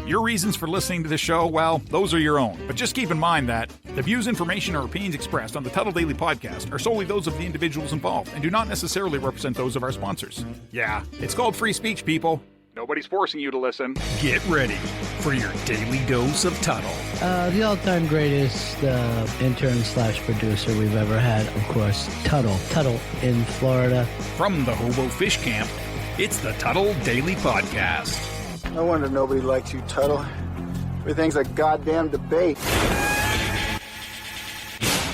Your reasons for listening to this show, well, those are your own. But just keep in mind that the views, information, or opinions expressed on the Tuddle Daily Podcast are solely those of the individuals involved and do not necessarily represent those of our sponsors. Yeah, it's called free speech, people. Nobody's forcing you to listen. Get ready for your daily dose of Tuddle. The all-time greatest intern/producer we've ever had, of course, Tuddle. Tuddle in Florida. From the Hobo Fish Camp, it's the Tuddle Daily Podcast. No wonder nobody likes you, Tuddle. Everything's a goddamn debate.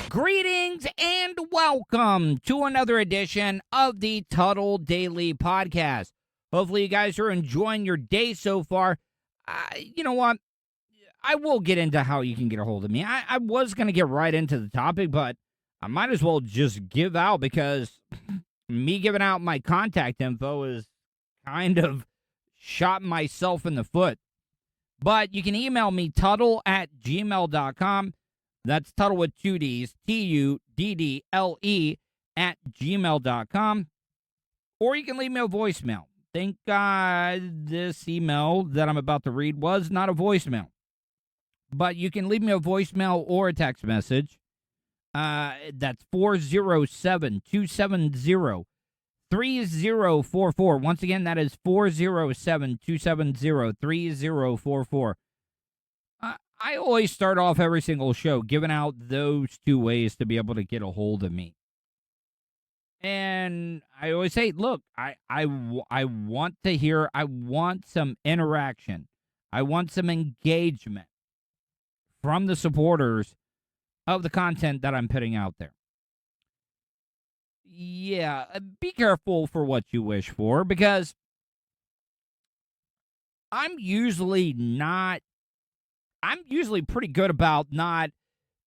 Greetings and welcome to another edition of the Tuddle Daily Podcast. Hopefully you guys are enjoying your day so far. You know what? I will get into how you can get a hold of me. I was going to get right into the topic, but I might as well just give out because me giving out my contact info is kind of shot myself in the foot. But you can email me, tuddle@gmail.com. That's Tuddle with two Ds, TUDDLE @gmail.com. Or you can leave me a voicemail. Thank God this email that I'm about to read was not a voicemail. But you can leave me a voicemail or a text message. That's 407-270-3044. Once again, that is 407-270-3044. I always start off every single show giving out those two ways to be able to get a hold of me. And I always say, look, I want to hear, I want some interaction. I want some engagement from the supporters of the content that I'm putting out there. Yeah, be careful for what you wish for, because I'm usually pretty good about not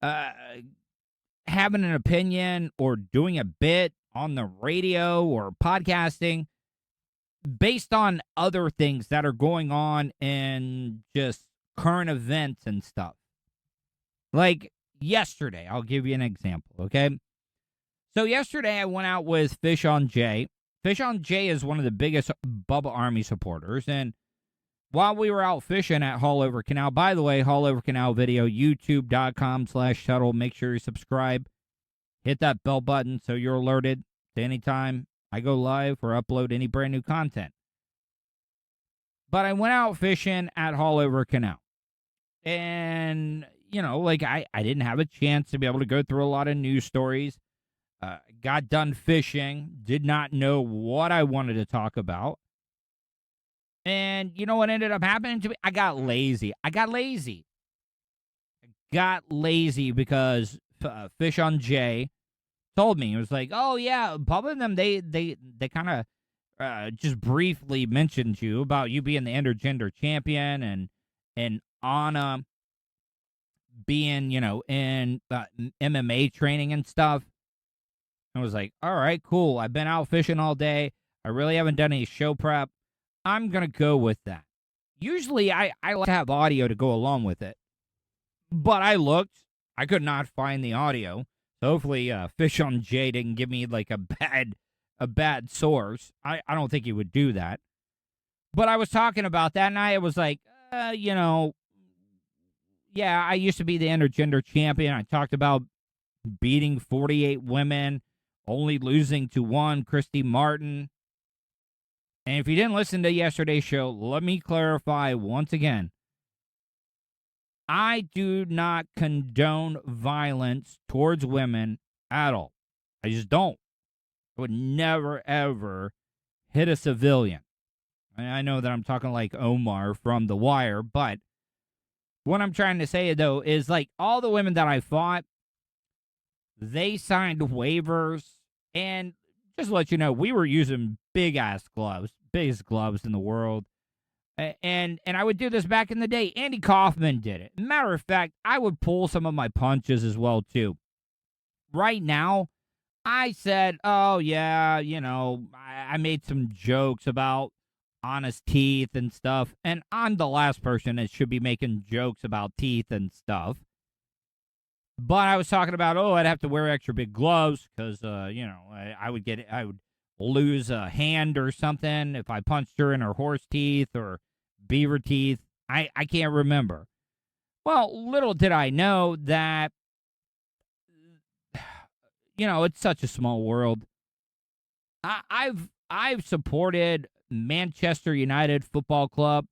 having an opinion or doing a bit on the radio or podcasting based on other things that are going on in just current events and stuff. Like yesterday, I'll give you an example, okay? So yesterday I went out with Fish on Jay. Fish on Jay is one of the biggest Bubba Army supporters, and while we were out fishing at Haul Over Canal, by the way, Haul Over Canal video, youtube.com/Tuddle. Make sure you subscribe. Hit that bell button so you're alerted to any time I go live or upload any brand new content. But I went out fishing at Haul Over Canal. And, you know, like I didn't have a chance to be able to go through a lot of news stories. Got done fishing. Did not know what I wanted to talk about. And you know what ended up happening to me? I got lazy. I got lazy because Fish on Jay told me. It was like, oh, yeah, Bubba and them, they kind of just briefly mentioned you about you being the intergender champion and Anna being, you know, in MMA training and stuff. I was like, all right, cool. I've been out fishing all day. I really haven't done any show prep. I'm going to go with that. Usually I like to have audio to go along with it. But I looked. I could not find the audio. So hopefully Fish on Jay didn't give me like a bad source. I don't think he would do that. But I was talking about that, and I was like, you know, yeah, I used to be the intergender champion. I talked about beating 48 women, only losing to one, Christy Martin. And if you didn't listen to yesterday's show, let me clarify once again. I do not condone violence towards women at all. I just don't. I would never, ever hit a civilian. I know that I'm talking like Omar from The Wire, but what I'm trying to say, though, is like all the women that I fought, they signed waivers, and just to let you know, we were using big-ass gloves, biggest gloves in the world. And I would do this back in the day. Andy Kaufman did it. Matter of fact, I would pull some of my punches as well, too. Right now, I said, oh, yeah, you know, I made some jokes about honest teeth and stuff. And I'm the last person that should be making jokes about teeth and stuff. But I was talking about, oh, I'd have to wear extra big gloves because, you know, I would lose a hand or something if I punched her in her horse teeth or beaver teeth. I can't remember. Well, little did I know that, it's such a small world. I've supported Manchester United Football Club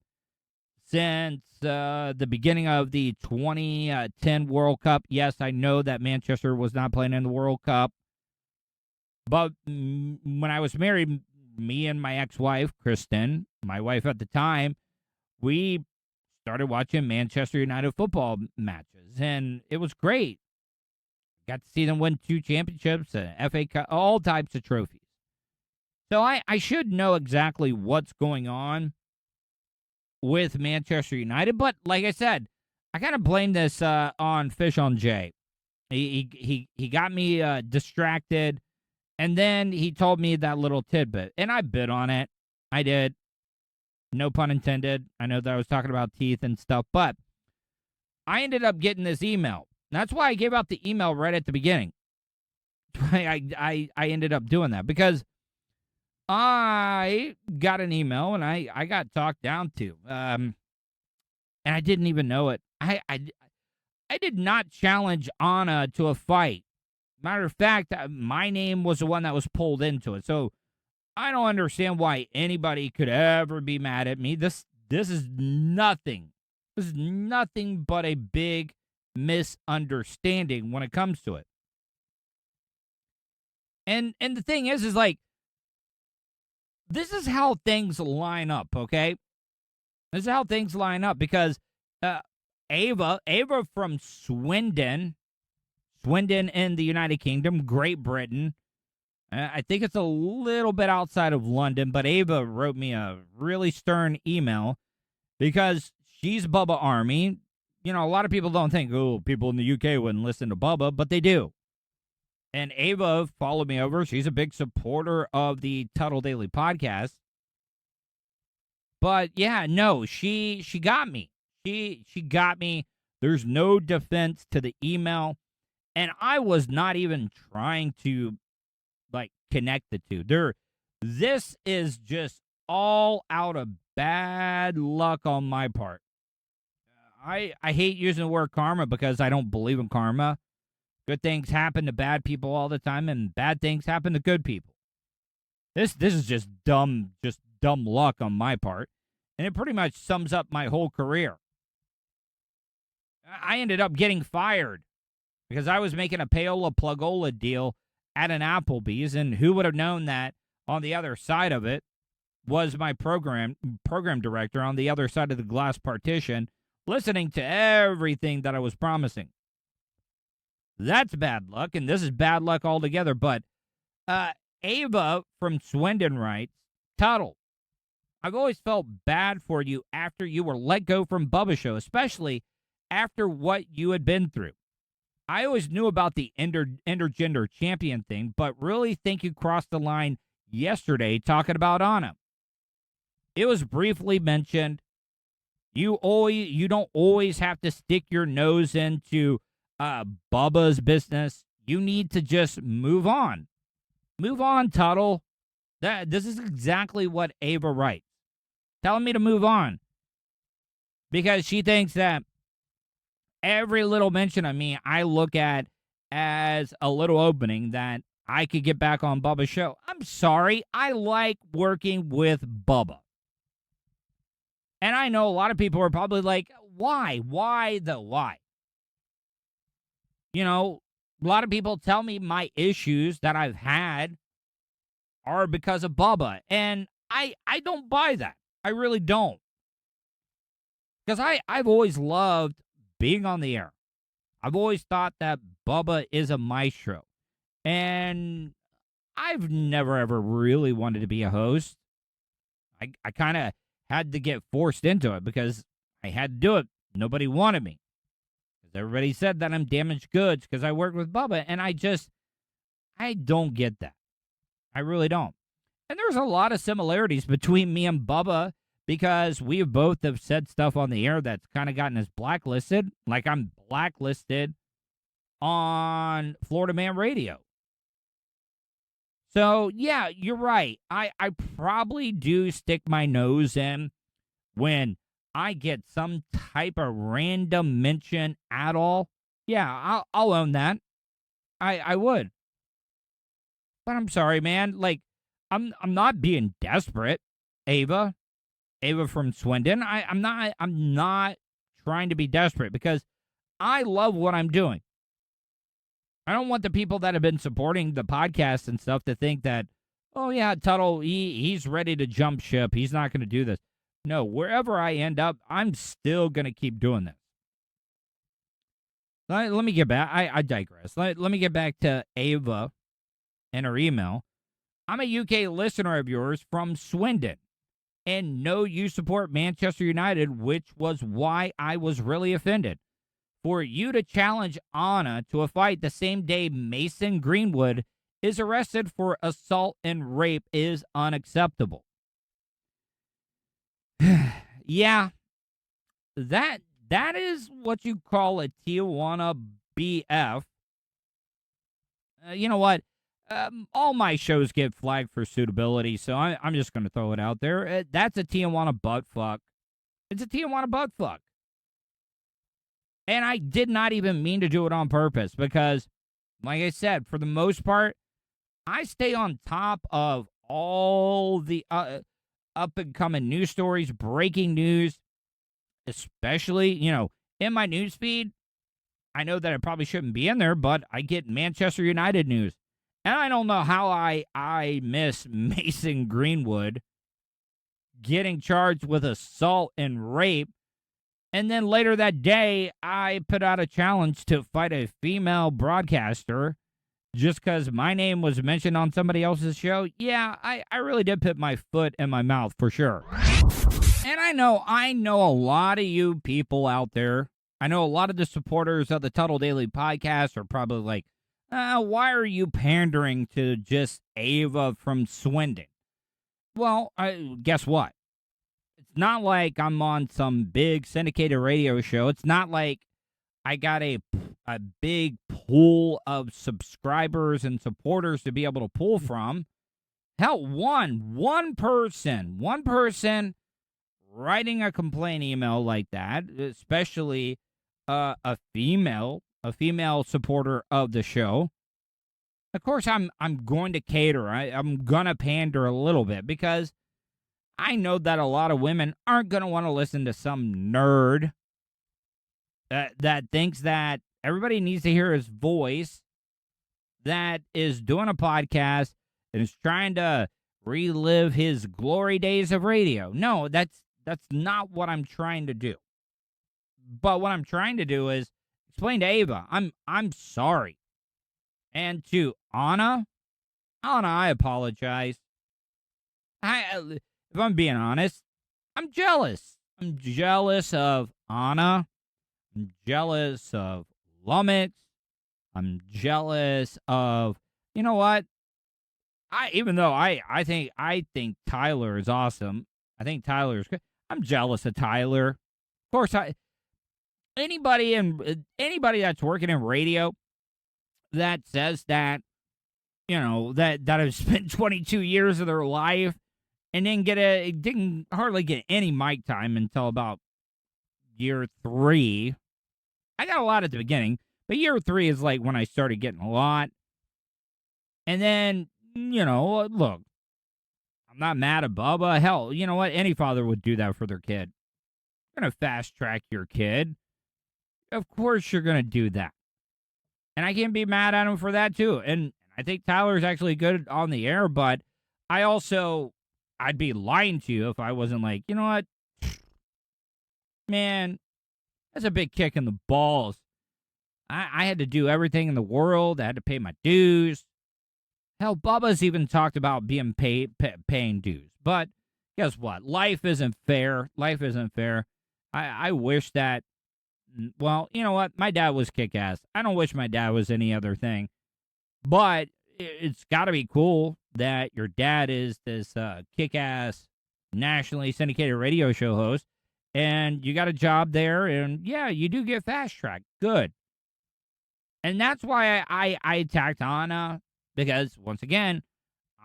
since the beginning of the 2010 World Cup. Yes, I know that Manchester was not playing in the World Cup. But when I was married, me and my ex-wife, Kristen, my wife at the time, we started watching Manchester United football matches, and it was great. Got to see them win 2 championships, FA Cup, all types of trophies. So I should know exactly what's going on with Manchester United, but like I said, I kind of blame this on Fish on Jay. He got me distracted, and then he told me that little tidbit, and I bit on it. I did. No pun intended. I know that I was talking about teeth and stuff, but I ended up getting this email. That's why I gave out the email right at the beginning. I ended up doing that because I got an email and I got talked down to, and I didn't even know it. I did not challenge Anna to a fight. Matter of fact, my name was the one that was pulled into it. So I don't understand why anybody could ever be mad at me. This is nothing. This is nothing but a big misunderstanding when it comes to it. And the thing is like, this is how things line up, okay? This is how things line up because Ava from Swindon in the United Kingdom, Great Britain. I think it's a little bit outside of London, but Ava wrote me a really stern email because she's Bubba Army. A lot of people don't think, people in the UK wouldn't listen to Bubba, but they do. And Ava followed me over. She's a big supporter of the Tuddle Daily podcast. But yeah, no, she got me. She got me. There's no defense to the email. And I was not even trying to connect the two. This is just all out of bad luck on my part. I hate using the word karma because I don't believe in karma. Good things happen to bad people all the time, and bad things happen to good people. This is just dumb luck on my part, and it pretty much sums up my whole career. I ended up getting fired because I was making a payola plugola deal at an Applebee's, and who would have known that on the other side of it was my program director on the other side of the glass partition, listening to everything that I was promising. That's bad luck, and this is bad luck altogether. But Ava from Swindon writes, Tuddle, I've always felt bad for you after you were let go from Bubba Show, especially after what you had been through. I always knew about the intergender champion thing, but really think you crossed the line yesterday talking about Anna. It was briefly mentioned. You don't always have to stick your nose into Bubba's business. You need to just move on. Move on, Tuddle. This is exactly what Ava writes. Telling me to move on. Because she thinks that every little mention of me I look at as a little opening that I could get back on Bubba's show. I'm sorry. I like working with Bubba. And I know a lot of people are probably like, why? Why the why? A lot of people tell me my issues that I've had are because of Bubba. And I don't buy that. I really don't. Because I've always loved being on the air. I've always thought that Bubba is a maestro. And I've never, ever really wanted to be a host. I kind of had to get forced into it because I had to do it. Nobody wanted me. Because everybody said that I'm damaged goods because I work with Bubba. And I don't get that. I really don't. And there's a lot of similarities between me and Bubba because we both have said stuff on the air that's kind of gotten us blacklisted. Like I'm blacklisted on Florida Man Radio. So, yeah, you're right. I probably do stick my nose in when I get some type of random mention at all, yeah, I'll own that. I would. But I'm sorry, man. Like, I'm not being desperate, Ava. Ava from Swindon. I'm not trying to be desperate because I love what I'm doing. I don't want the people that have been supporting the podcast and stuff to think that, oh yeah, Tuddle, he's ready to jump ship. He's not going to do this. No, wherever I end up, I'm still going to keep doing this. Let me get back. I digress. Let me get back to Ava and her email. I'm a UK listener of yours from Swindon, and know you support Manchester United, which was why I was really offended. For you to challenge Anna to a fight the same day Mason Greenwood is arrested for assault and rape is unacceptable. Yeah, that is what you call a Tijuana BF. You know what? All my shows get flagged for suitability, so I'm just going to throw it out there. That's a Tijuana buttfuck. It's a Tijuana buttfuck. And I did not even mean to do it on purpose because, like I said, for the most part, I stay on top of all the up-and-coming news stories, breaking news, especially, in my news feed. I know that I probably shouldn't be in there, but I get Manchester United news. And I don't know how I miss Mason Greenwood getting charged with assault and rape. And then later that day, I put out a challenge to fight a female broadcaster just because my name was mentioned on somebody else's show. Yeah, I really did put my foot in my mouth for sure. And I know a lot of you people out there. I know a lot of the supporters of the Tuddle Daily podcast are probably like, why are you pandering to just Ava from Swindon? Well, guess what? It's not like I'm on some big syndicated radio show. It's not like I got a big pool of subscribers and supporters to be able to pull from. Hell, one person writing a complaint email like that, especially a female supporter of the show. Of course, I'm going to cater. I'm going to pander a little bit because I know that a lot of women aren't going to want to listen to some nerd that thinks that everybody needs to hear his voice, that is doing a podcast and is trying to relive his glory days of radio. No, that's not what I'm trying to do. But what I'm trying to do is explain to Ava, I'm sorry. And to Anna, I apologize. If I'm being honest, I'm jealous. I'm jealous of Anna. I'm jealous of Lummox. I'm jealous of, you know what? Even though I think Tyler is awesome. I think Tyler is good. I'm jealous of Tyler. Of course, anybody that's working in radio that says that, that have spent 22 years of their life and didn't hardly get any mic time until about year 3. I got a lot at the beginning, but year 3 is like when I started getting a lot. And then, look, I'm not mad at Bubba. Hell, you know what? Any father would do that for their kid. You're going to fast track your kid. Of course you're going to do that. And I can't be mad at him for that, too. And I think Tyler's actually good on the air, but I'd be lying to you if I wasn't like, you know what? Man, that's a big kick in the balls. I had to do everything in the world. I had to pay my dues. Hell, Bubba's even talked about being paying dues. But guess what? Life isn't fair. Life isn't fair. I wish that, well, you know what? My dad was kick-ass. I don't wish my dad was any other thing. But it's got to be cool that your dad is this kick-ass, nationally syndicated radio show host, and you got a job there, and yeah, you do get fast-tracked. Good. And that's why I attacked Anna, because, once again,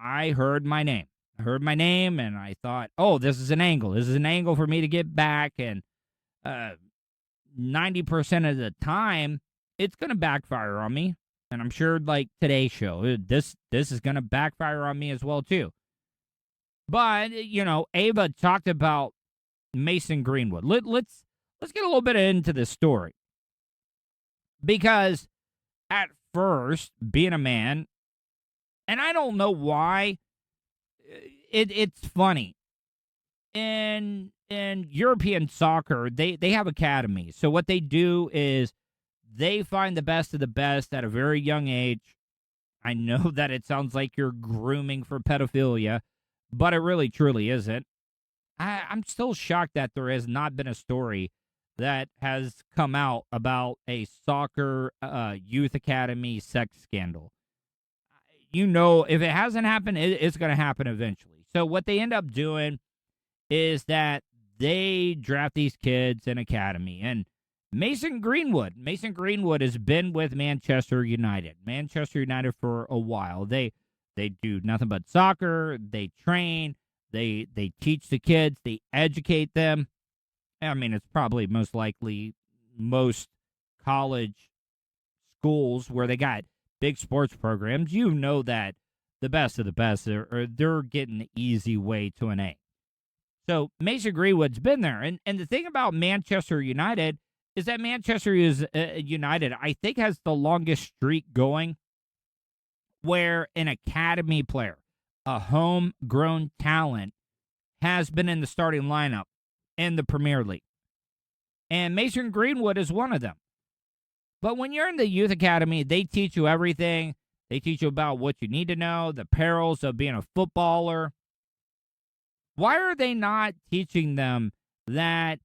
I heard my name. heard my name, and I thought, oh, this is an angle. This is an angle for me to get back, and 90% of the time, it's going to backfire on me. And I'm sure, like today's show, this is going to backfire on me as well, too. But, Ava talked about Mason Greenwood. Let's get a little bit into this story. Because at first, being a man, and I don't know why, it's funny. In European soccer, they have academies. So what they do is they find the best of the best at a very young age. I know that it sounds like you're grooming for pedophilia, but it really truly isn't. I'm still shocked that there has not been a story that has come out about a soccer youth academy sex scandal. If it hasn't happened, it's going to happen eventually. So what they end up doing is that they draft these kids in academy. And Mason Greenwood has been with Manchester United for a while. They do nothing but soccer. They train. They teach the kids. They educate them. I mean, it's probably most likely most college schools where they got big sports programs. You know that the best of the best, they're getting the easy way to an A. So Mason Greenwood's been there. And the thing about Manchester United is that Manchester United, I think, has the longest streak going where an academy player, a homegrown talent, has been in the starting lineup in the Premier League. And Mason Greenwood is one of them. But when you're in the youth academy, they teach you everything. They teach you about what you need to know, the perils of being a footballer. Why are they not teaching them that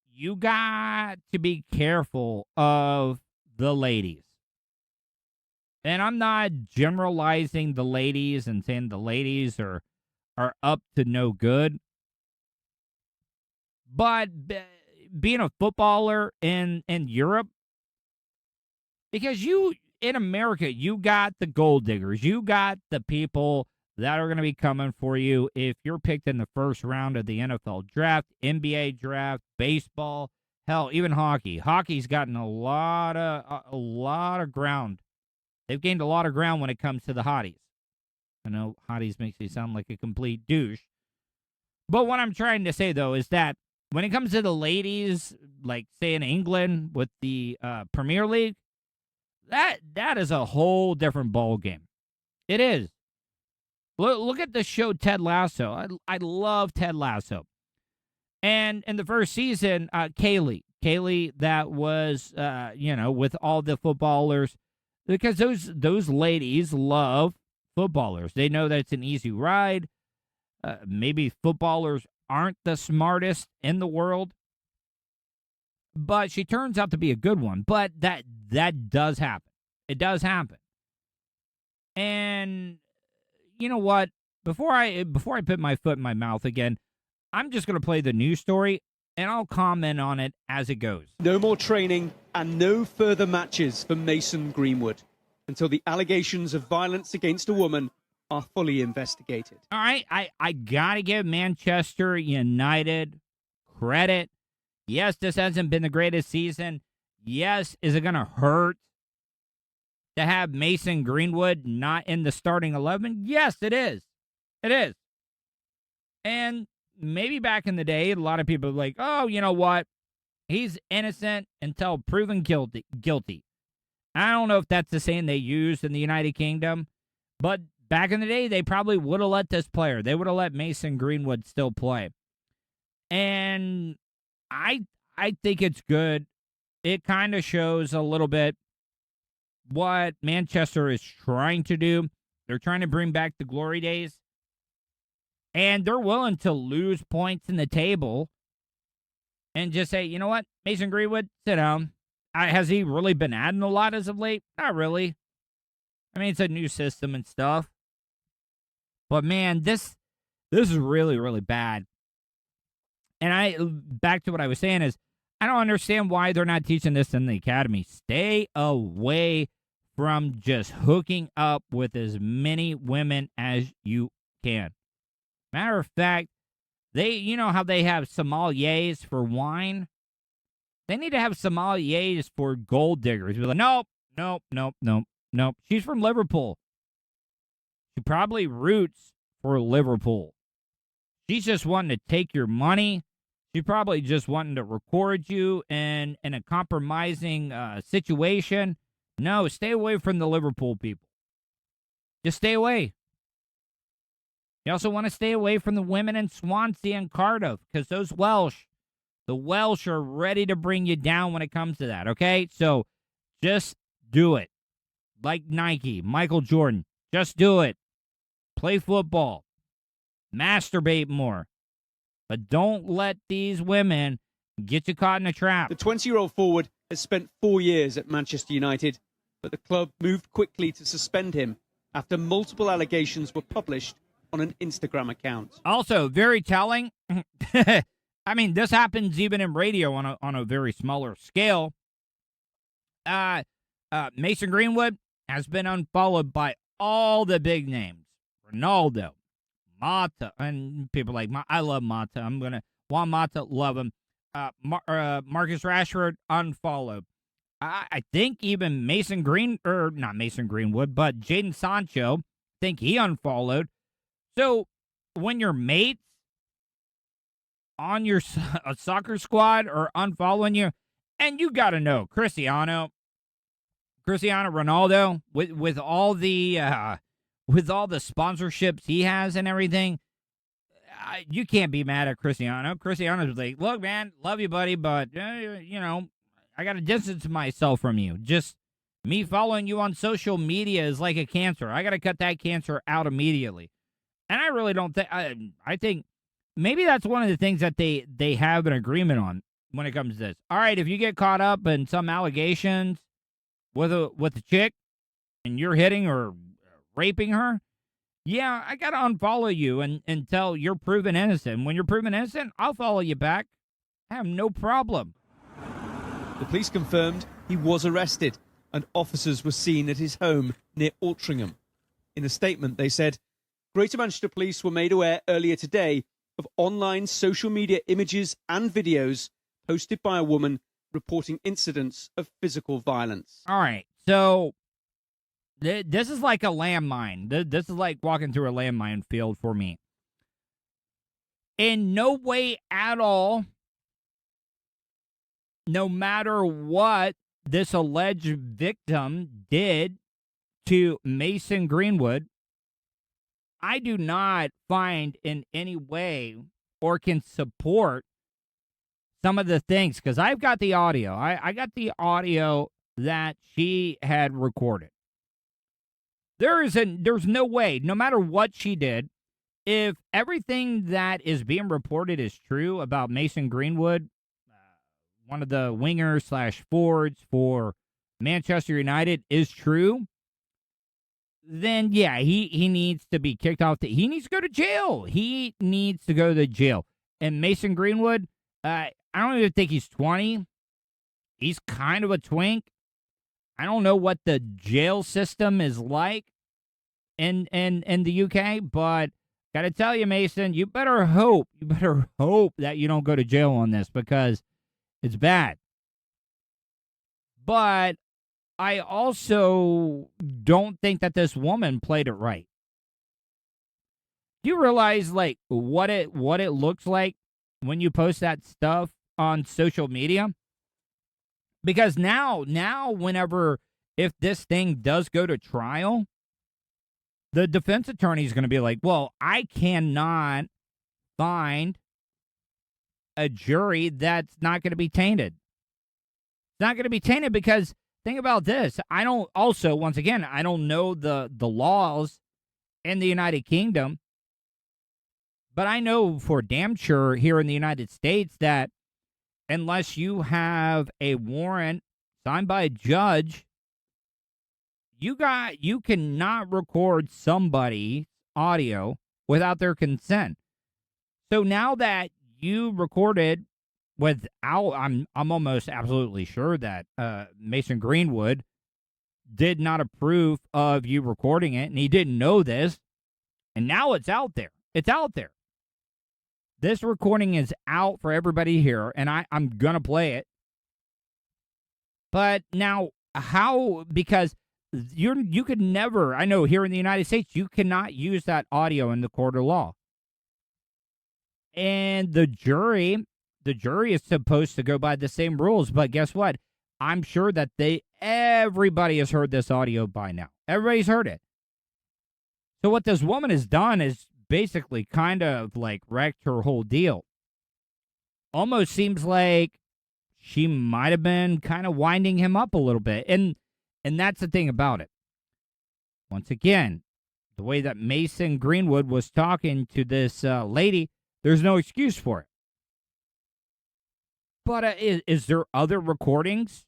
you got to be careful of the ladies? And I'm not generalizing the ladies and saying the ladies are up to no good. But being a footballer in Europe, because in America, you got the gold diggers. You got the people that are going to be coming for you if you're picked in the first round of the NFL draft, NBA draft, baseball, hell, even hockey. Hockey's gotten a lot of ground. They've gained a lot of ground when it comes to the hotties. I know hotties makes me sound like a complete douche. But what I'm trying to say, though, is that when it comes to the ladies, like, say, in England with the Premier League, that is a whole different ball game. It is. Look at the show Ted Lasso. I love Ted Lasso. And in the first season, Kaylee, that was, with all the footballers, because those ladies love footballers. They know that it's an easy ride. Maybe footballers aren't the smartest in the world, but she turns out to be a good one. But that does happen. It does happen. And you know what? Before I put my foot in my mouth again, I'm just going to play the news story, and I'll comment on it as it goes. No more training and no further matches for Mason Greenwood until the allegations of violence against a woman are fully investigated. All right, I got to give Manchester United credit. Yes, this hasn't been the greatest season. Yes, is it going to hurt to have Mason Greenwood not in the starting 11? Yes, it is. It is. And maybe back in the day, a lot of people are like, oh, you know what? He's innocent until proven guilty. I don't know if that's the saying they used in the United Kingdom, but back in the day, they probably would have let this player. They would have let Mason Greenwood still play. And I think it's good. It kind of shows a little bit what Manchester is trying to do. They're trying to bring back the glory days. And they're willing to lose points in the table and just say, you know what, Mason Greenwood, sit down. Has he really been adding a lot as of late? Not really. I mean, it's a new system and stuff. But, man, this is really, really bad. And back to what I was saying is, I don't understand why they're not teaching this in the academy. Stay away from just hooking up with as many women as you can. Matter of fact, you know how they have sommeliers for wine? They need to have sommeliers for gold diggers. Be like, nope. She's from Liverpool. She probably roots for Liverpool. She's just wanting to take your money. She's probably just wanting to record you in a compromising situation. No, stay away from the Liverpool people. Just stay away. You also want to stay away from the women in Swansea and Cardiff, because the Welsh are ready to bring you down when it comes to that, okay? So just do it. Like Nike, Michael Jordan, just do it. Play football. Masturbate more. But don't let these women get you caught in a trap. The 20-year-old forward has spent 4 years at Manchester United, but the club moved quickly to suspend him after multiple allegations were published on an Instagram account. Also, very telling. I mean, this happens even in radio on a very smaller scale. Mason Greenwood has been unfollowed by all the big names. Ronaldo, Mata, and people like, I love Mata. Juan Mata, love him. Marcus Rashford, unfollowed. I think even not Mason Greenwood, but Jadon Sancho, I think he unfollowed. So when your mates on your soccer squad are unfollowing you, and you got to know, Cristiano Ronaldo, with all the sponsorships he has and everything, you can't be mad at Cristiano. Cristiano's like, look, man, love you, buddy, but I got to distance myself from you. Just me following you on social media is like a cancer. I got to cut that cancer out immediately. And I really don't think. I think maybe that's one of the things that they have an agreement on when it comes to this. All right, if you get caught up in some allegations with a chick and you're hitting or raping her, yeah, I got to unfollow you until you're proven innocent. When you're proven innocent, I'll follow you back. I have no problem. The police confirmed he was arrested and officers were seen at his home near Altrincham. In a statement, they said, Greater Manchester Police were made aware earlier today of online social media images and videos posted by a woman reporting incidents of physical violence. All right, so this is like a landmine. This is like walking through a landmine field for me. In no way at all, no matter what this alleged victim did to Mason Greenwood, I do not find in any way or can support some of the things, because I've got the audio. I got the audio that she had recorded. There's no way, no matter what she did, if everything that is being reported is true about Mason Greenwood, one of the wingers / forwards for Manchester United, is true, then yeah, he needs to be kicked off. He needs to go to jail. He needs to go to jail. And Mason Greenwood, I don't even think he's 20. He's kind of a twink. I don't know what the jail system is like in the UK, but gotta tell you, Mason, you better hope that you don't go to jail on this, because it's bad. But I also don't think that this woman played it right. Do you realize like what it looks like when you post that stuff on social media? Because now whenever, if this thing does go to trial, the defense attorney is going to be like, well, I cannot find a jury that's not going to be tainted. It's not going to be tainted because think about this. I don't know the laws in the United Kingdom, but I know for damn sure here in the United States that unless you have a warrant signed by a judge, you cannot record somebody's audio without their consent. So now that you recorded without, I'm almost absolutely sure that Mason Greenwood did not approve of you recording it, and he didn't know this, and now it's out there. It's out there. This recording is out for everybody here, and I'm going to play it. But now, how, because you could never, I know here in the United States, you cannot use that audio in the court of law. And the jury is supposed to go by the same rules, but guess what? I'm sure that everybody has heard this audio by now. Everybody's heard it. So what this woman has done is basically kind of like wrecked her whole deal. Almost seems like she might have been kind of winding him up a little bit. And that's the thing about it. Once again, the way that Mason Greenwood was talking to this lady, there's no excuse for it. But is there other recordings?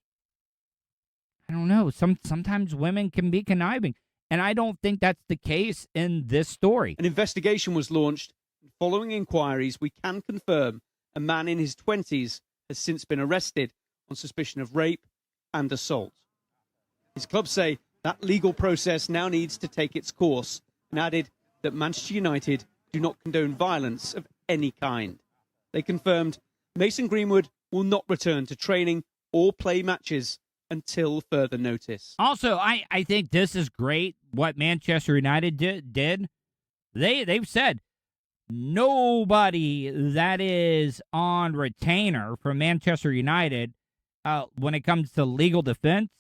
I don't know. Sometimes women can be conniving. And I don't think that's the case in this story. An investigation was launched. Following inquiries, we can confirm a man in his 20s has since been arrested on suspicion of rape and assault. His clubs say that legal process now needs to take its course, and added that Manchester United do not condone violence of any kind. They confirmed Mason Greenwood will not return to training or play matches until further notice. Also, I think this is great what Manchester United did. They've said nobody that is on retainer from Manchester United, when it comes to legal defense,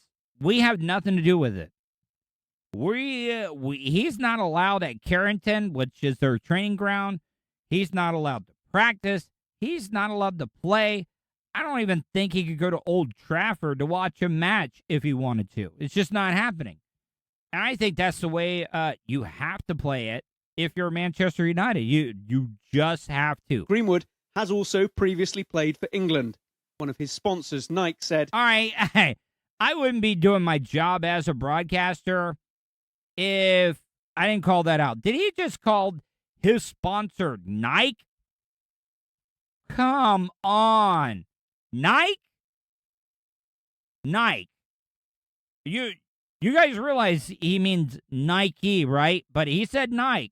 we have nothing to do with it. He's not allowed at Carrington, which is their training ground. He's not allowed to practice. He's not allowed to play. I don't even think he could go to Old Trafford to watch a match if he wanted to. It's just not happening. And I think that's the way you have to play it if you're Manchester United. You just have to. Greenwood has also previously played for England. One of his sponsors, Nike, said, all right, I wouldn't be doing my job as a broadcaster if I didn't call that out. Did he just call his sponsor Nike? Come on. Nike? Nike. You guys realize he means Nike, right? But he said Nike.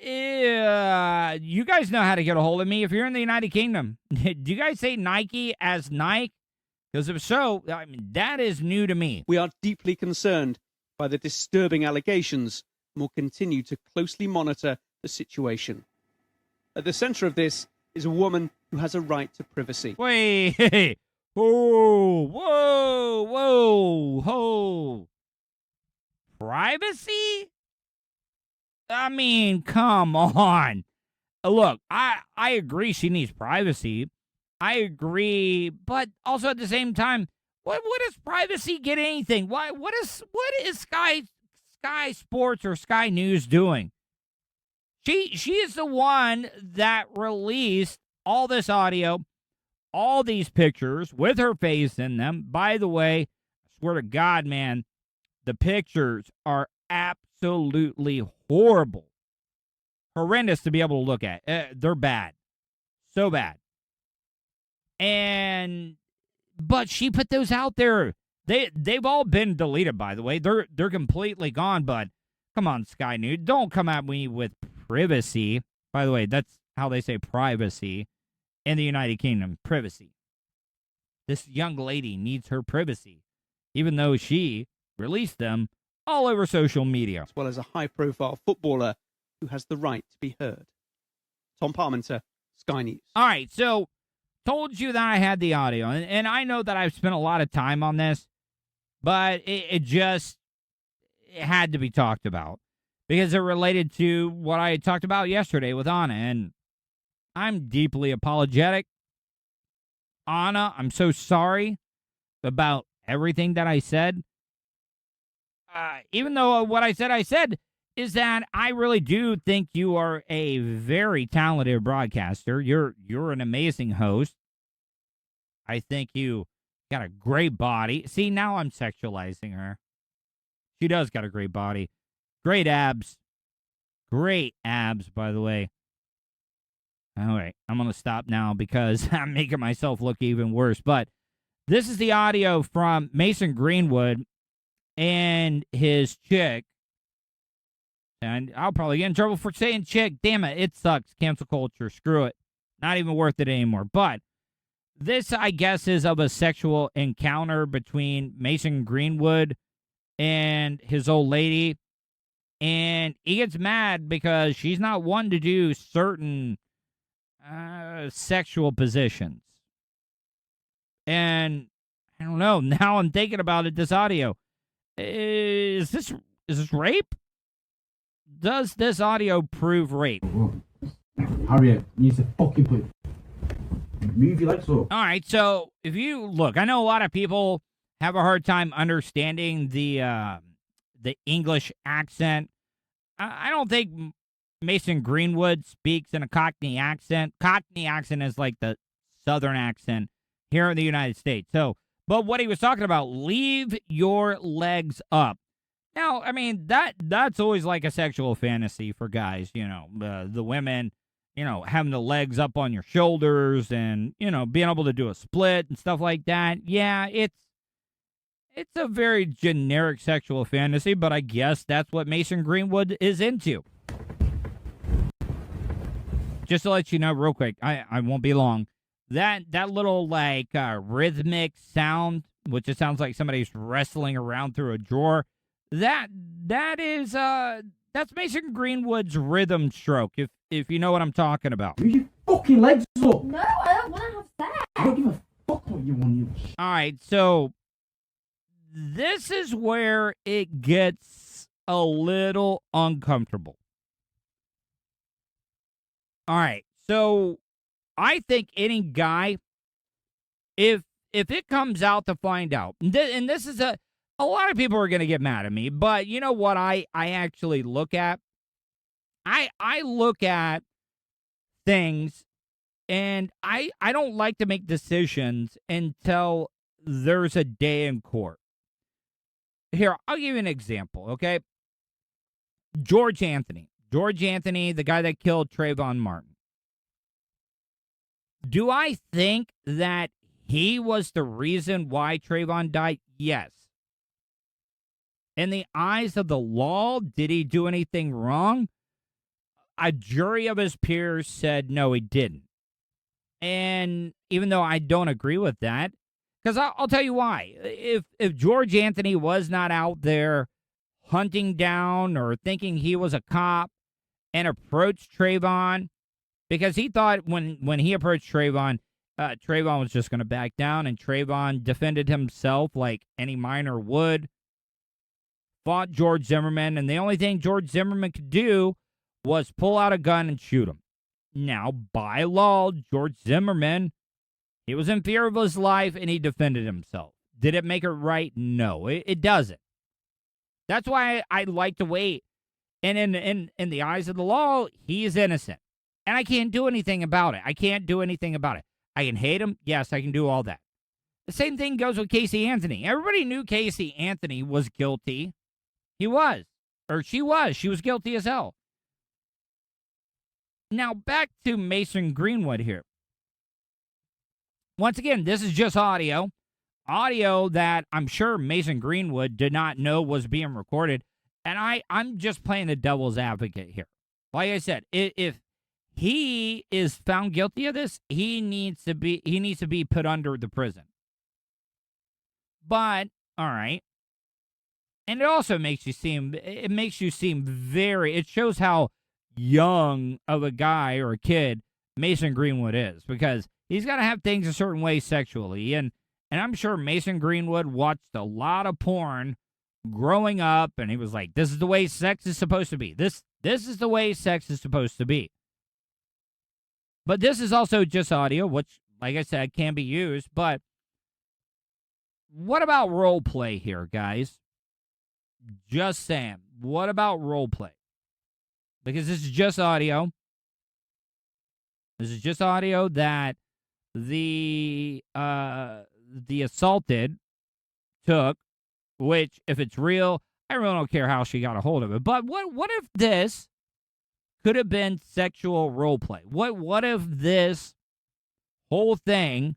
You guys know how to get a hold of me if you're in the United Kingdom. Do you guys say Nike as Nike? Because if so, I mean, that is new to me. We are deeply concerned by the disturbing allegations and will continue to closely monitor the situation. At the center of this is a woman who has a right to privacy. Wait, whoa. Privacy? I mean, come on. Look, I agree she needs privacy. I agree, but also at the same time, what does privacy get anything? What is Sky Sports or Sky News doing? She is the one that released all this audio, all these pictures with her face in them. By the way, I swear to God, man, the pictures are absolutely horrible. Horrendous to be able to look at. They're bad. So bad. But she put those out there. They've all been deleted, by the way. They're completely gone, but come on, Sky News. Don't come at me with privacy. By the way, that's how they say privacy in the United Kingdom. Privacy. This young lady needs her privacy, even though she released them all over social media. As well as a high-profile footballer who has the right to be heard. Tom Parmenter, Sky News. All right, so told you that I had the audio, and I know that I've spent a lot of time on this, but it had to be talked about because it related to what I had talked about yesterday with Anna, and I'm deeply apologetic. Anna, I'm so sorry about everything that I said. Even though what I said is that I really do think you are a very talented broadcaster. You're an amazing host. I think you got a great body. See, now I'm sexualizing her. She does got a great body. Great abs. Great abs, by the way. All right, I'm going to stop now because I'm making myself look even worse. But this is the audio from Mason Greenwood and his chick. And I'll probably get in trouble for saying chick. Damn it, it sucks. Cancel culture. Screw it. Not even worth it anymore. But this, I guess, is of a sexual encounter between Mason Greenwood and his old lady. And he gets mad because she's not one to do certain sexual positions. And I don't know. Now I'm thinking about it, this audio. Is this rape? Does this audio prove rape? Harriet needs to fucking put move your legs up. All right, so if you look, I know a lot of people have a hard time understanding the English accent. I don't think Mason Greenwood speaks in a Cockney accent. Cockney accent is like the Southern accent here in the United States. So, but what he was talking about, leave your legs up. Now, I mean, that's always like a sexual fantasy for guys, you know, the women, you know, having the legs up on your shoulders and, you know, being able to do a split and stuff like that. Yeah, it's a very generic sexual fantasy, but I guess that's what Mason Greenwood is into. Just to let you know real quick, I won't be long. That little, like, rhythmic sound, which it sounds like somebody's wrestling around through a drawer, that's Mason Greenwood's rhythm stroke, if you know what I'm talking about. Move your fucking legs up. No, I don't want to have sex. I don't give a fuck what you want. All right, so this is where it gets a little uncomfortable. All right, so I think any guy, if it comes out to find out, and this is a lot of people are going to get mad at me, but you know what I actually look at? I look at things, and I don't like to make decisions until there's a day in court. Here, I'll give you an example, okay? George Anthony, the guy that killed Trayvon Martin. Do I think that he was the reason why Trayvon died? Yes. In the eyes of the law, did he do anything wrong? A jury of his peers said no, he didn't. And even though I don't agree with that, because I'll tell you why. If George Anthony was not out there hunting down or thinking he was a cop and approached Trayvon, because he thought when he approached Trayvon, Trayvon was just going to back down, and Trayvon defended himself like any minor would, fought George Zimmerman, and the only thing George Zimmerman could do was pull out a gun and shoot him. Now, by law, George Zimmerman, he was in fear of his life, and he defended himself. Did it make it right? No, it doesn't. That's why I like to wait. And in the eyes of the law, he is innocent. And I can't do anything about it. I can hate him. Yes, I can do all that. The same thing goes with Casey Anthony. Everybody knew Casey Anthony was guilty. He was. Or she was. She was guilty as hell. Now, back to Mason Greenwood here. Once again, this is just audio. Audio that I'm sure Mason Greenwood did not know was being recorded. And I'm just playing the devil's advocate here. Like I said, if he is found guilty of this, he needs to be put under the prison. But, all right. And it also makes you seem very, it shows how young of a guy or a kid Mason Greenwood is, because he's got to have things a certain way sexually. And I'm sure Mason Greenwood watched a lot of porn growing up, and he was like, this is the way sex is supposed to be. This is the way sex is supposed to be. But this is also just audio, which, like I said, can be used. But what about role play here, guys? Just saying. What about role play? Because this is just audio. This is just audio that the assaulted took, which, if it's real, I really don't care how she got a hold of it. But what if this could have been sexual role play? What if this whole thing,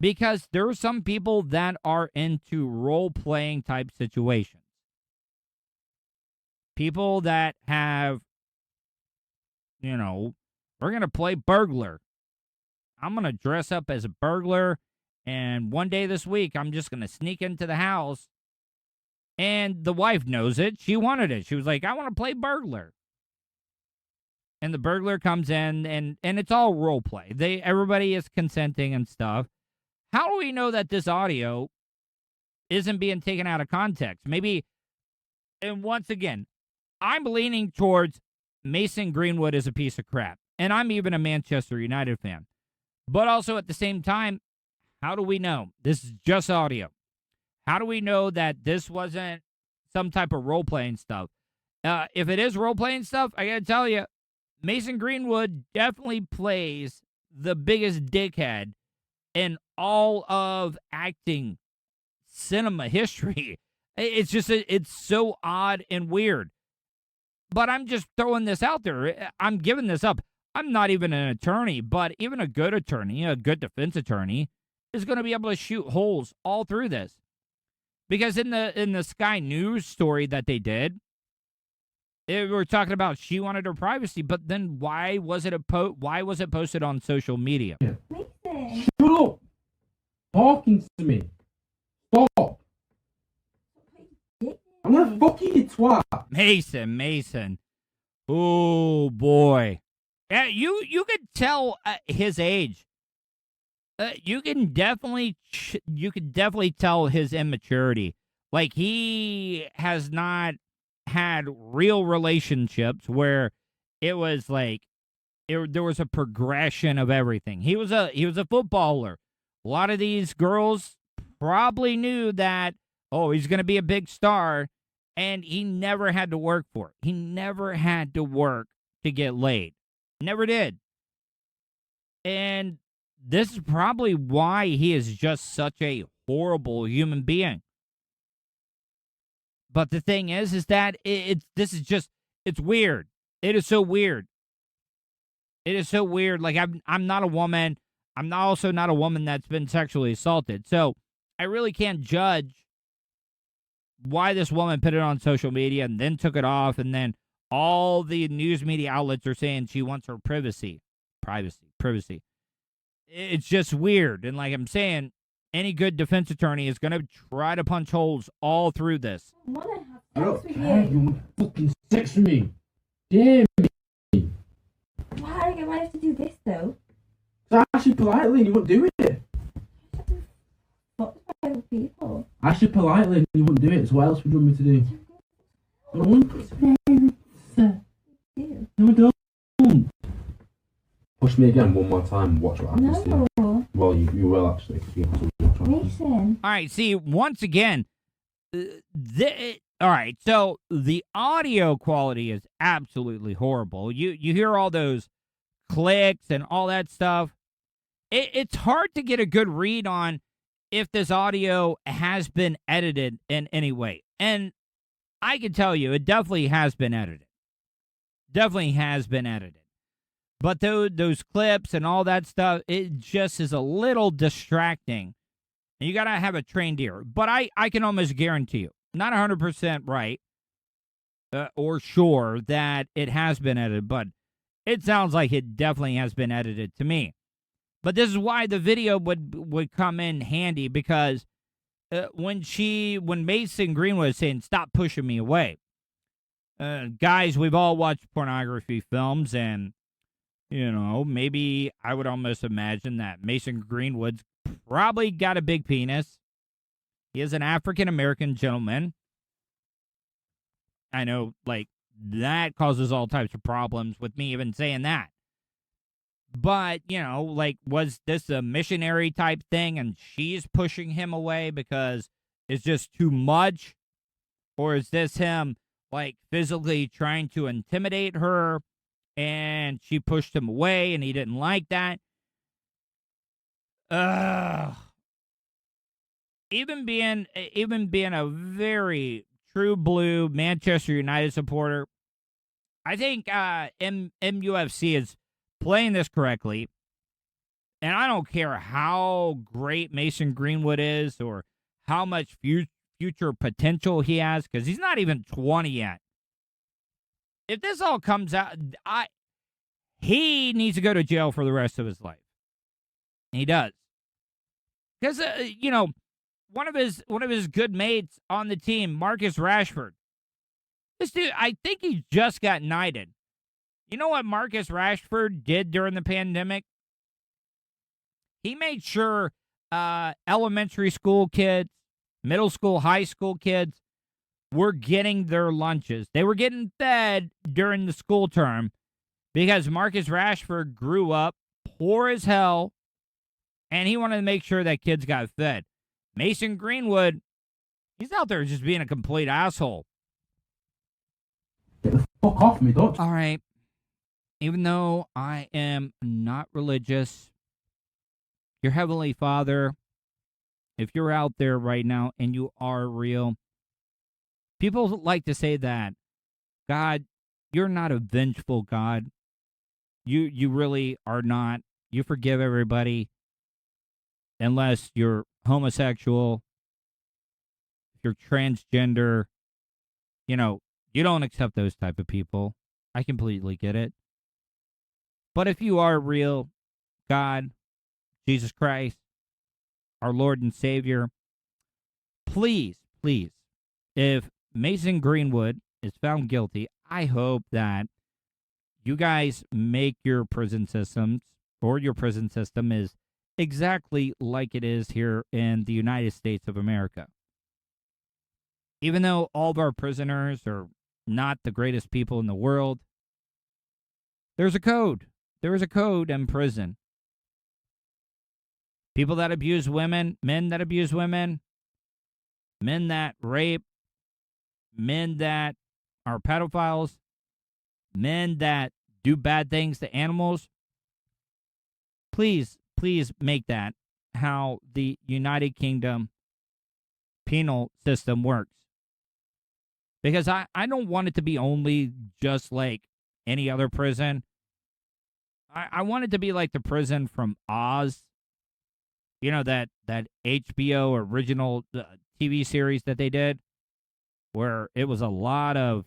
because there are some people that are into role playing type situations. people that have, we're going to play burglar. I'm going to dress up as a burglar, and one day this week, I'm just going to sneak into the house, and the wife knows it. She wanted it. She was like, I want to play burglar. And the burglar comes in, and it's all role play. Everybody is consenting and stuff. How do we know that this audio isn't being taken out of context? Maybe, and once again, I'm leaning towards Mason Greenwood is a piece of crap. And I'm even a Manchester United fan. But also at the same time, how do we know? This is just audio. How do we know that this wasn't some type of role-playing stuff? If it is role-playing stuff, I got to tell you, Mason Greenwood definitely plays the biggest dickhead in all of acting cinema history. It's just, it's so odd and weird. But I'm just throwing this out there. I'm giving this up. I'm not even an attorney, but even a good attorney, a good defense attorney, is going to be able to shoot holes all through this. Because in the Sky News story that they did, we're talking about she wanted her privacy, but then why was it posted on social media? Mason. Shut up! Talking to me. Stop! I'm gonna fuck you, twat. Mason. Oh boy. Yeah, you could tell his age. You can definitely tell his immaturity. Like, he has not had real relationships where it was like there was a progression of everything. He was a footballer. A lot of these girls probably knew that, oh, he's going to be a big star, and he never had to work for it. He never had to work to get laid. Never did. And this is probably why he is just such a horrible human being. But the thing is that it's weird. It is so weird. It is so weird. Like, I'm not a woman. I'm also not a woman that's been sexually assaulted. So I really can't judge why this woman put it on social media and then took it off, and then all the news media outlets are saying she wants her privacy. Privacy. It's just weird. And like I'm saying, any good defense attorney is going to try to punch holes all through this. I don't care. You want fucking sex with me. Damn me. Why do I have to do this, though? So I asked you politely and you wouldn't do it. Fuck by other people. I asked you politely and you wouldn't do it, so what else would you want me to do? I want to. No, don't. Push me again one more time and watch what happens to you. Well, you will actually. Mason. All right, see, once again, all right, so the audio quality is absolutely horrible. You hear all those clicks and all that stuff. It's hard to get a good read on if this audio has been edited in any way. And I can tell you, it definitely has been edited. Definitely has been edited. But those clips and all that stuff, it just is a little distracting. And you got to have a trained ear. But I can almost guarantee you, not 100% right or sure that it has been edited, but it sounds like it definitely has been edited to me. But this is why the video would come in handy, because when Mason Greenwood was saying, stop pushing me away. Guys, we've all watched pornography films, and maybe I would almost imagine that Mason Greenwood's probably got a big penis. He is an African-American gentleman. I know, like, that causes all types of problems with me even saying that. But, was this a missionary type thing and she's pushing him away because it's just too much? Or is this him, like, physically trying to intimidate her and she pushed him away and he didn't like that? Even being a very true blue Manchester United supporter, I think MUFC is playing this correctly. And I don't care how great Mason Greenwood is or how much future potential he has, because he's not even 20 yet. if this all comes out, he needs to go to jail for the rest of his life. He does. Because, one of his good mates on the team, Marcus Rashford, this dude, I think he just got knighted. You know what Marcus Rashford did during the pandemic? He made sure elementary school kids, middle school, high school kids were getting their lunches. They were getting fed during the school term because Marcus Rashford grew up poor as hell, and he wanted to make sure that kids got fed. Mason Greenwood, he's out there just being a complete asshole. Get the fuck off me, Dutch. All right. Even though I am not religious, your Heavenly Father, if you're out there right now and you are real, people like to say that, God, you're not a vengeful God. You really are not. You forgive everybody unless you're homosexual, if you're transgender. You don't accept those type of people. I completely get it. But if you are real, God, Jesus Christ, our Lord and Savior, please, if Mason Greenwood is found guilty, I hope that you guys make your prison systems, or your prison system is exactly like it is here in the United States of America. Even though all of our prisoners are not the greatest people in the world, there's a code. There is a code in prison. People that abuse women, men that abuse women, men that rape, men that are pedophiles, men that do bad things to animals. Please make that how the United Kingdom penal system works. Because I don't want it to be only just like any other prison. I want it to be like the prison from Oz. That HBO original TV series that they did, where it was a lot of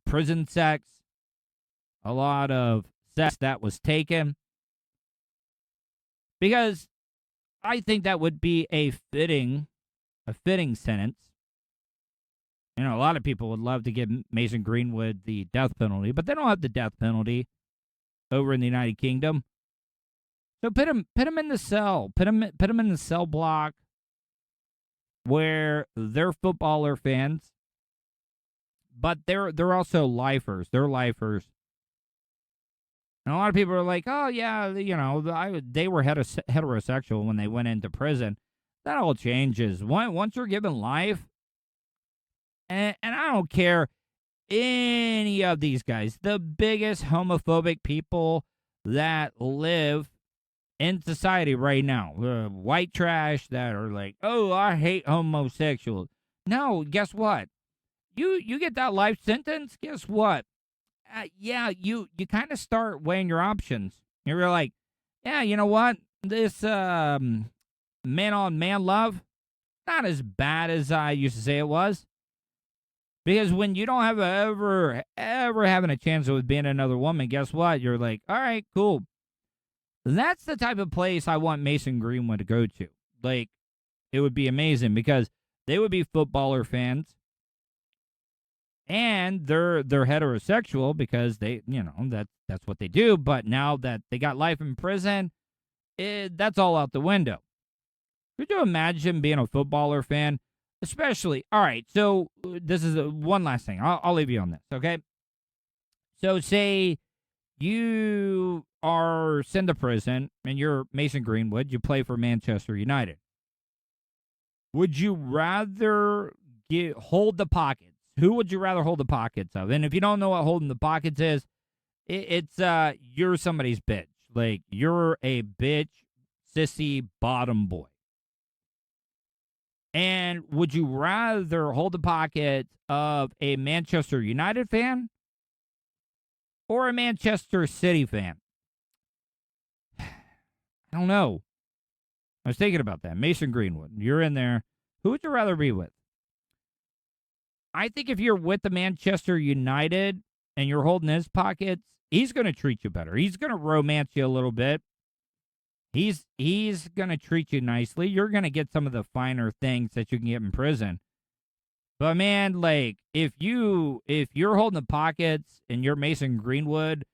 prison sex, a lot of sex that was taken. Because I think that would be a fitting sentence. A lot of people would love to give Mason Greenwood the death penalty, but they don't have the death penalty over in the United Kingdom. So put him in the cell. Put him in the cell block where they're footballer fans, but they're also lifers. They're lifers. And a lot of people are like, oh yeah, they were heterosexual when they went into prison. That all changes once you're given life. And I don't care any of these guys, the biggest homophobic people that live in society right now, white trash that are like, oh, I hate homosexuals. No, guess what? You get that life sentence, guess what? You kind of start weighing your options. You're like, yeah, you know what? This man-on-man love, not as bad as I used to say it was. Because when you don't have ever having a chance with being another woman, guess what? You're like, all right, cool. That's the type of place I want Mason Greenwood to go to. Like, it would be amazing because they would be footballer fans, and they're heterosexual because they, that's what they do. But now that they got life in prison, that's all out the window. Could you imagine being a footballer fan? Especially, all right, so this is one last thing. I'll leave you on this, okay? So say you are sent to prison and you're Mason Greenwood, you play for Manchester United. Would you rather hold the pockets? Who would you rather hold the pockets of? And if you don't know what holding the pockets is, it's you're somebody's bitch. Like, you're a bitch, sissy, bottom boy. And would you rather hold the pocket of a Manchester United fan or a Manchester City fan? I don't know. I was thinking about that. Mason Greenwood, you're in there. Who would you rather be with? I think if you're with the Manchester United, and you're holding his pockets, he's going to treat you better. He's going to romance you a little bit. He's going to treat you nicely. You're going to get some of the finer things that you can get in prison. But, man, like, if you're holding the pockets and you're Mason Greenwood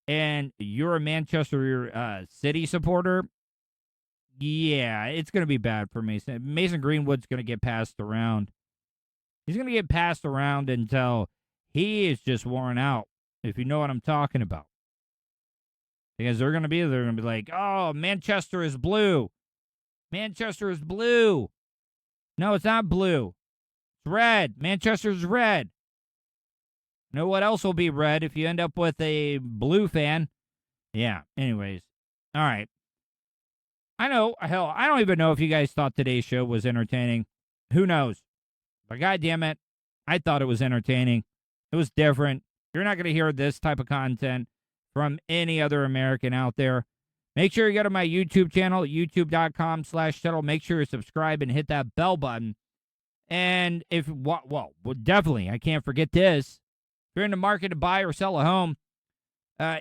and you're a Manchester City supporter, yeah, it's going to be bad for Mason. Mason Greenwood's going to get passed around. He's going to get passed around until he is just worn out, if you know what I'm talking about. Because they're going to be like, oh, Manchester is blue. Manchester is blue. No, it's not blue. It's red. Manchester's red. You know what else will be red if you end up with a blue fan? Yeah, anyways. All right. I know, hell, I don't even know if you guys thought today's show was entertaining. Who knows? But goddamn it, I thought it was entertaining. It was different. You're not going to hear this type of content from any other American out there. Make sure you go to my YouTube channel, youtube.com/Tuddle. Make sure you subscribe and hit that bell button. And definitely, I can't forget this. If you're in the market to buy or sell a home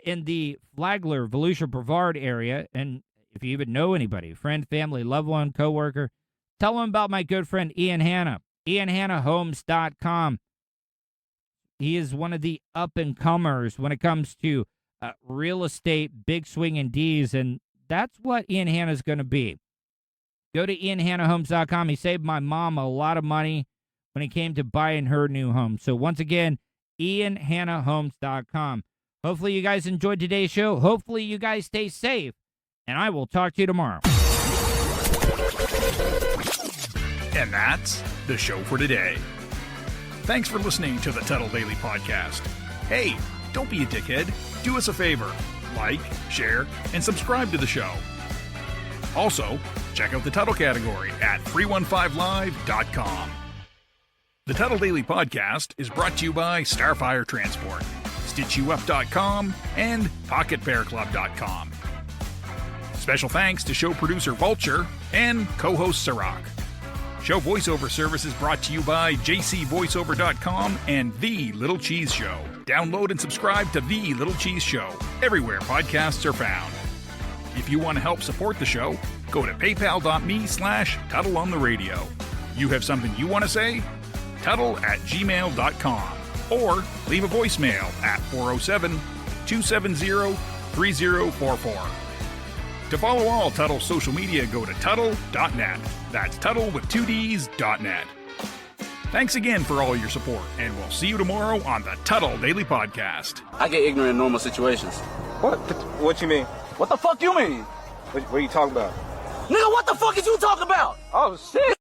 in the Flagler, Volusia, Brevard area, and if you even know anybody, friend, family, loved one, coworker, tell them about my good friend Ian Hanna, IanHannaHomes.com. He is one of the up-and-comers when it comes to real estate, big swinging D's, and that's what Ian Hanna's going to be. Go to IanHannaHomes.com. He saved my mom a lot of money when it came to buying her new home. So once again, IanHannaHomes.com. Hopefully you guys enjoyed today's show. Hopefully you guys stay safe, and I will talk to you tomorrow. And that's the show for today. Thanks for listening to the Tuddle Daily Podcast. Hey, don't be a dickhead. Do us a favor. Like, share, and subscribe to the show. Also, check out the Tuddle category at 315live.com. The Tuddle Daily Podcast is brought to you by Starfire Transport, StitchYouUp.com, and PocketPairClub.com. Special thanks to show producer Vulture and co-host Sirach. Show voiceover service is brought to you by jcvoiceover.com and The Little Cheese Show. Download and subscribe to The Little Cheese Show everywhere podcasts are found. If you want to help support the show, go to paypal.me/TuddleOnTheRadio. You have something you want to say? Tuddle@gmail.com or leave a voicemail at 407-270-3044. To follow all Tuddle social media, go to Tuddle.net. That's Tuddle with 2 Ds.net. Thanks again for all your support, and we'll see you tomorrow on the Tuddle Daily Podcast. I get ignorant in normal situations. What you mean? What the fuck you mean? What are you talking about? Nigga, what the fuck is you talking about? Oh, shit!